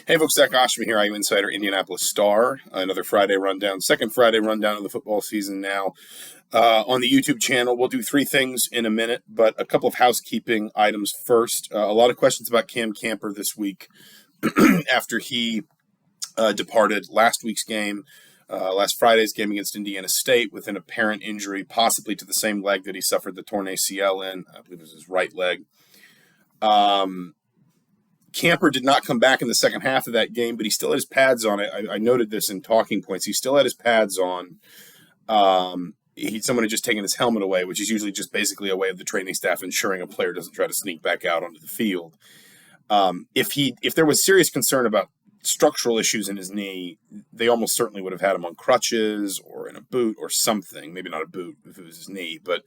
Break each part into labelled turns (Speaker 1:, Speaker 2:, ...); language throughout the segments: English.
Speaker 1: Hey folks, Zach Osterman here, IU Insider Indianapolis Star. Another Friday rundown, second Friday rundown of the football season now. On the YouTube channel, we'll do three things in a minute, but a couple of housekeeping items first. A lot of questions about Cam Camper this week after he departed last week's game, last Friday's game against Indiana State with an apparent injury, possibly to the same leg that he suffered the torn ACL in. I believe it was his right leg. Camper did not come back in the second half of that game, but he still had his pads on. I noted this in talking points. He still had his pads on. Someone had just taken his helmet away, which is usually just basically a way of the training staff ensuring a player doesn't try to sneak back out onto the field. If there was serious concern about structural issues in his knee, they almost certainly would have had him on crutches or in a boot or something. Maybe not a boot if it was his knee, but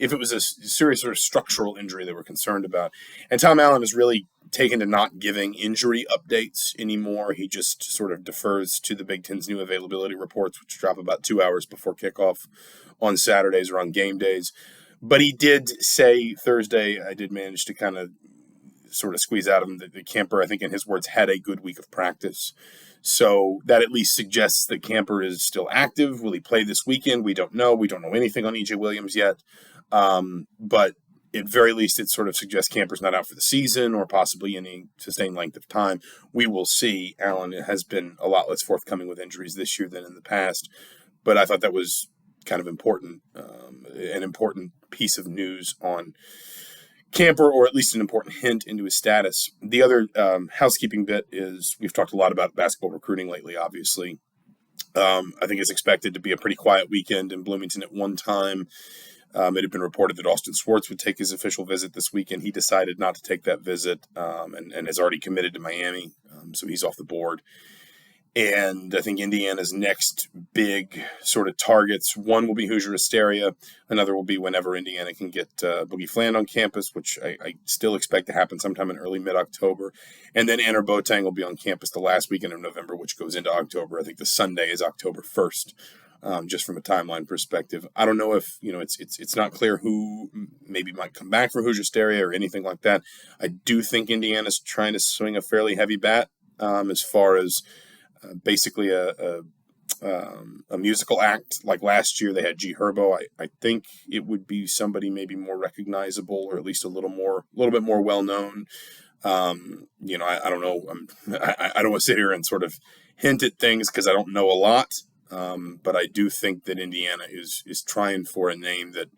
Speaker 1: if it was a serious sort of structural injury they were concerned about. And Tom Allen has really taken to not giving injury updates anymore. He just sort of defers to the Big Ten's new availability reports, which drop about 2 hours before kickoff on Saturdays or on game days. But he did say Thursday, I did manage to kind of sort of squeeze out of him that the Camper, I think in his words, had a good week of practice. So that at least suggests that Camper is still active. Will he play this weekend? We don't know. We don't know anything on E.J. Williams yet. But at very least, it sort of suggests Camper's not out for the season or possibly any sustained length of time. We will see. Allen has been a lot less forthcoming with injuries this year than in the past. But I thought that was kind of important, an important piece of news on Camper, or at least an important hint into his status. The other housekeeping bit is we've talked a lot about basketball recruiting lately, obviously. I think it's expected to be a pretty quiet weekend in Bloomington at one time. It had been reported that Austin Swartz would take his official visit this weekend. He decided not to take that visit and has already committed to Miami, so he's off the board. And I think Indiana's next big sort of targets, one will be Hoosier hysteria. Another will be whenever Indiana can get Boogie Fland on campus, which I still expect to happen sometime in early mid-October. And then Anner Boateng will be on campus the last weekend of November, which goes into October. I think the Sunday is October 1st. Just from a timeline perspective. I don't know if, it's not clear who maybe might come back for Hoosier hysteria or anything like that. I do think Indiana's trying to swing a fairly heavy bat as far as basically a musical act. Like last year they had G Herbo. I think it would be somebody maybe more recognizable or at least a little bit more well-known. I don't know. I don't want to sit here and sort of hint at things because I don't know a lot. But I do think that Indiana is trying for a name that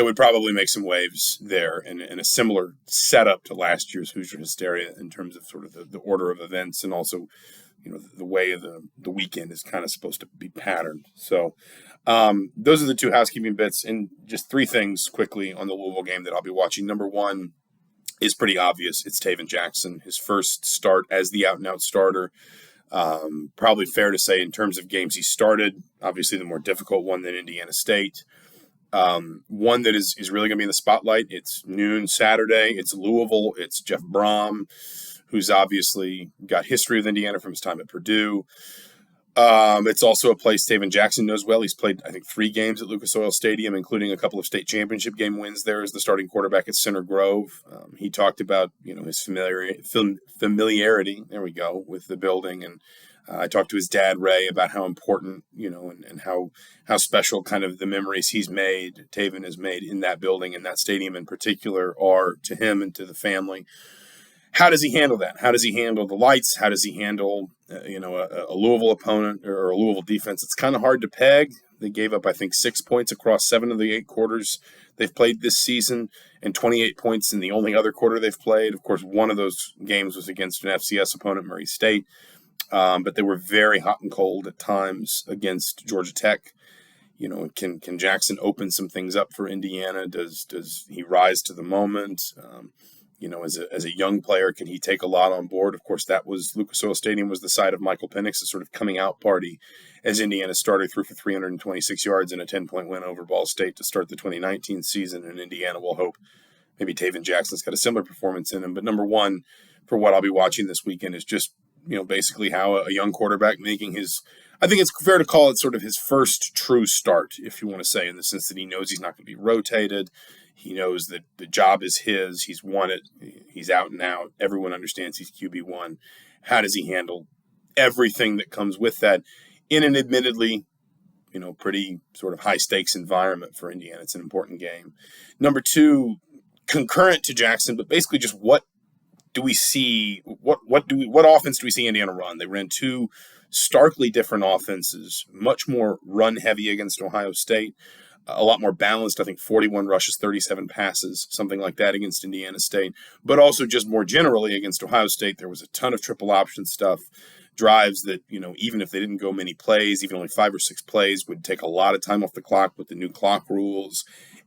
Speaker 1: would probably make some waves there and a similar setup to last year's Hoosier hysteria in terms of sort of the order of events and also, the way of the weekend is kind of supposed to be patterned. So those are the two housekeeping bits, and just three things quickly on the Louisville game that I'll be watching. Number one is pretty obvious. It's Taven Jackson, his first start as the out-and-out starter. Probably fair to say in terms of games he started, obviously the more difficult one than Indiana State. One that is really going to be in the spotlight. It's noon Saturday. It's Louisville. It's Jeff Brom, who's obviously got history with Indiana from his time at Purdue. It's also a place Taven Jackson knows well. He's played, I think, 3 games at Lucas Oil Stadium, including a couple of state championship game wins there as the starting quarterback at Center Grove. He talked about, his familiarity, there we go, with the building. And I talked to his dad, Ray, about how important, and how special kind of the memories Taven has made in that building and that stadium in particular are to him and to the family. How does he handle that? How does he handle the lights? How does he handle, a Louisville opponent or a Louisville defense? It's kind of hard to peg. They gave up, I think, 6 points across 7 of the 8 quarters they've played this season and 28 points in the only other quarter they've played. Of course, one of those games was against an FCS opponent, Murray State, but they were very hot and cold at times against Georgia Tech. Can Jackson open some things up for Indiana? Does he rise to the moment? As a young player, can he take a lot on board? Of course, that was Lucas Oil Stadium was the site of Michael Penix's sort of coming out party as Indiana started through for 326 yards and a 10-point win over Ball State to start the 2019 season. And Indiana will hope maybe Taven Jackson's got a similar performance in him. But number one, for what I'll be watching this weekend is just, basically how a young quarterback making his, I think it's fair to call it sort of his first true start, if you want to say, in the sense that he knows he's not going to be rotated. He knows that the job is his. He's won it. He's out and out. Everyone understands he's QB1. How does he handle everything that comes with that in an admittedly, pretty sort of high stakes environment for Indiana? It's an important game. Number two, concurrent to Jackson, but basically just what do we see? What offense do we see Indiana run? They ran two starkly different offenses, much more run heavy against Ohio State, a lot more balanced. I think 41 rushes, 37 passes, something like that against Indiana State, but also just more generally against Ohio State. There was a ton of triple option stuff, drives that, even if they didn't go many plays, even only 5 or 6 plays, would take a lot of time off the clock with the new clock rules.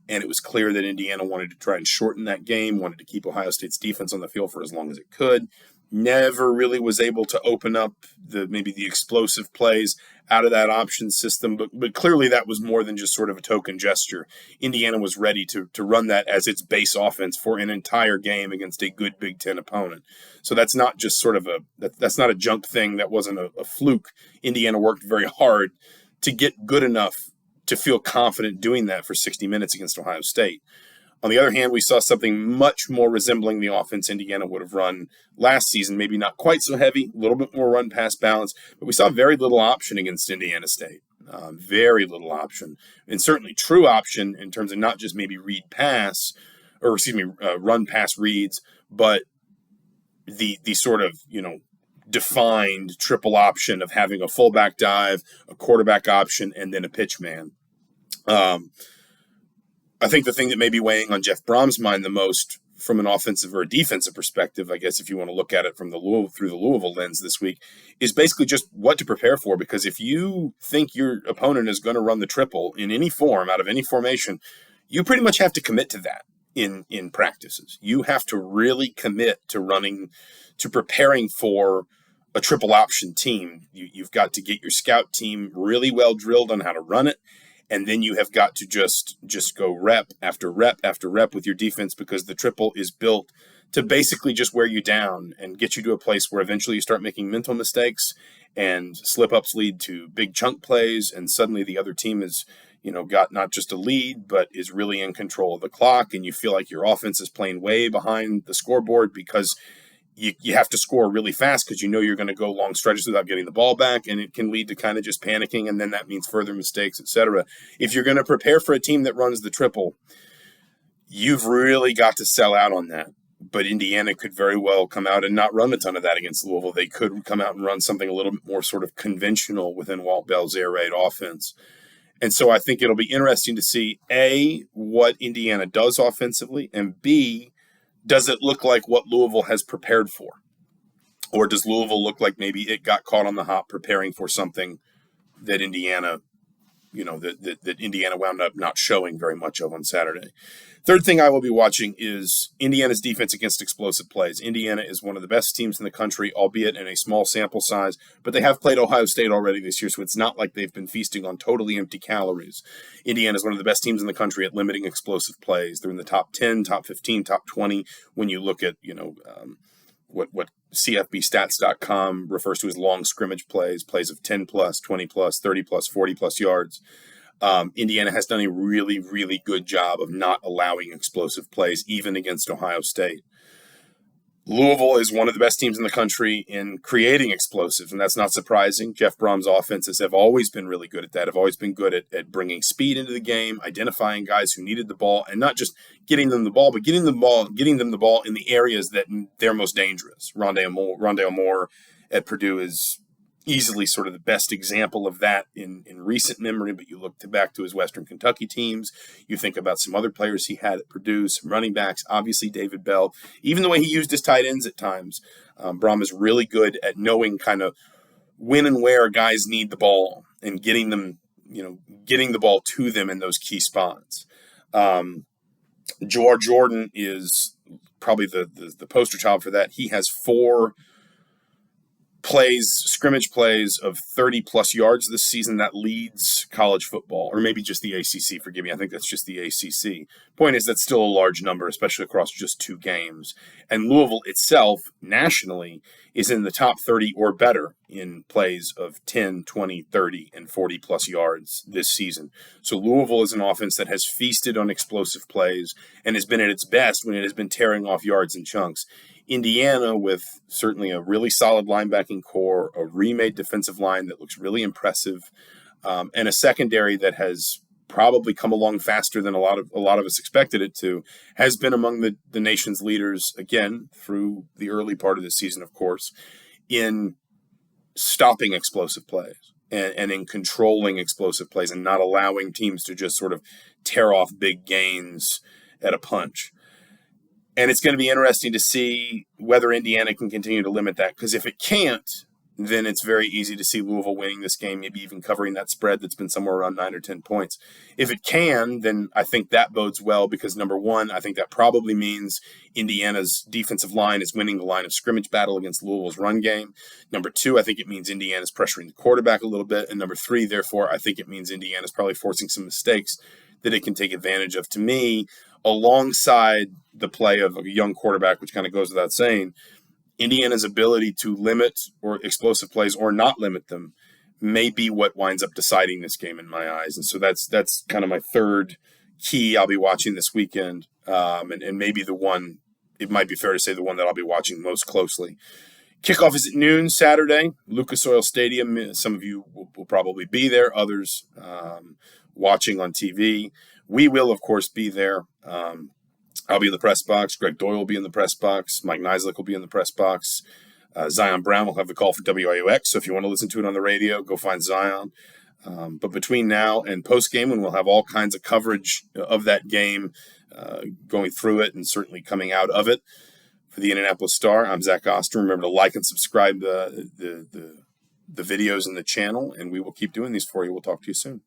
Speaker 1: And it was clear that Indiana wanted to try and shorten that game, wanted to keep Ohio State's defense on the field for as long as it could. Never really was able to open up maybe the explosive plays out of that option system, but clearly that was more than just sort of a token gesture. Indiana was ready to run that as its base offense for an entire game against a good Big Ten opponent. So that's not just sort of that's not a junk thing. That wasn't a fluke. Indiana worked very hard to get good enough to feel confident doing that for 60 minutes against Ohio State. On the other hand, we saw something much more resembling the offense Indiana would have run last season, maybe not quite so heavy, a little bit more run-pass balance, but we saw very little option against Indiana State, very little option, and certainly true option in terms of not just maybe run-pass reads, but the sort of, defined triple option of having a fullback dive, a quarterback option, and then a pitch man. I think the thing that may be weighing on Jeff Brom's mind the most from an offensive or a defensive perspective, I guess if you want to look at it from through the Louisville lens this week, is basically just what to prepare for. Because if you think your opponent is going to run the triple in any form, out of any formation, you pretty much have to commit to that in practices. You have to really commit to preparing for a triple option team. You've got to get your scout team really well drilled on how to run it. And then you have got to just go rep after rep after rep with your defense, because the triple is built to basically just wear you down and get you to a place where eventually you start making mental mistakes and slip-ups lead to big chunk plays, and suddenly the other team is, got not just a lead, but is really in control of the clock, and you feel like your offense is playing way behind the scoreboard because you have to score really fast because you're going to go long stretches without getting the ball back, and it can lead to kind of just panicking, and then that means further mistakes, etc. If you're going to prepare for a team that runs the triple, you've really got to sell out on that. But Indiana could very well come out and not run a ton of that against Louisville. They could come out and run something a little bit more sort of conventional within Walt Bell's air raid offense. And so I think it'll be interesting to see, A, what Indiana does offensively, and B, does it look like what Louisville has prepared for? Or does Louisville look like maybe it got caught on the hop preparing for something that Indiana, that Indiana wound up not showing very much of on Saturday? Third thing I will be watching is Indiana's defense against explosive plays. Indiana is one of the best teams in the country, albeit in a small sample size, but they have played Ohio State already this year, so it's not like they've been feasting on totally empty calories. Indiana is one of the best teams in the country at limiting explosive plays. They're in the top 10, top 15, top 20 when you look at, what CFBstats.com refers to as long scrimmage plays of 10 plus, 20 plus, 30 plus, 40 plus yards. Indiana has done a really, really good job of not allowing explosive plays, even against Ohio State. Louisville is one of the best teams in the country in creating explosives, and that's not surprising. Jeff Brom's offenses have always been really good at that, have always been good at bringing speed into the game, identifying guys who needed the ball, and not just getting them the ball, but getting them the ball in the areas that they're most dangerous. Rondale Moore at Purdue is easily sort of the best example of that in recent memory, but you look back to his Western Kentucky teams, you think about some other players he had at Purdue, some running backs, obviously David Bell, even the way he used his tight ends at times. Brom is really good at knowing kind of when and where guys need the ball and getting the ball to them in those key spots. Jawar Jordan is probably the poster child for that. He has 4 scrimmage plays of 30 plus yards this season. That leads college football, or maybe just the ACC. Forgive me. I think that's just the ACC. Point is, that's still a large number, especially across just 2 games. And Louisville itself, nationally, is in the top 30 or better in plays of 10, 20, 30, and 40 plus yards this season. So Louisville is an offense that has feasted on explosive plays and has been at its best when it has been tearing off yards in chunks. Indiana, with certainly a really solid linebacking core, a remade defensive line that looks really impressive, and a secondary that has probably come along faster than a lot of us expected it to, has been among the nation's leaders, again, through the early part of the season, of course, in stopping explosive plays and in controlling explosive plays and not allowing teams to just sort of tear off big gains at a punch. And it's going to be interesting to see whether Indiana can continue to limit that, because if it can't, then it's very easy to see Louisville winning this game, maybe even covering that spread that's been somewhere around 9 or 10 points. If it can, then I think that bodes well, because number one, I think that probably means Indiana's defensive line is winning the line of scrimmage battle against Louisville's run game. Number two, I think it means Indiana's pressuring the quarterback a little bit. And number three, therefore, I think it means Indiana's probably forcing some mistakes that it can take advantage of. To me, alongside the play of a young quarterback, which kind of goes without saying, Indiana's ability to limit or explosive plays or not limit them may be what winds up deciding this game in my eyes. And so that's kind of my third key I'll be watching this weekend, and maybe the one, it might be fair to say, the one that I'll be watching most closely. Kickoff is at noon Saturday, Lucas Oil Stadium. Some of you will probably be there, others watching on TV. We will, of course, be there. I'll be in the press box. Greg Doyle will be in the press box. Mike Neislick will be in the press box. Zion Brown will have the call for WIOX. So if you want to listen to it on the radio, go find Zion. But between now and post-game, when we'll have all kinds of coverage of that game, going through it and certainly coming out of it. For the Indianapolis Star, I'm Zach Osterman. Remember to like and subscribe the videos in the channel, and we will keep doing these for you. We'll talk to you soon.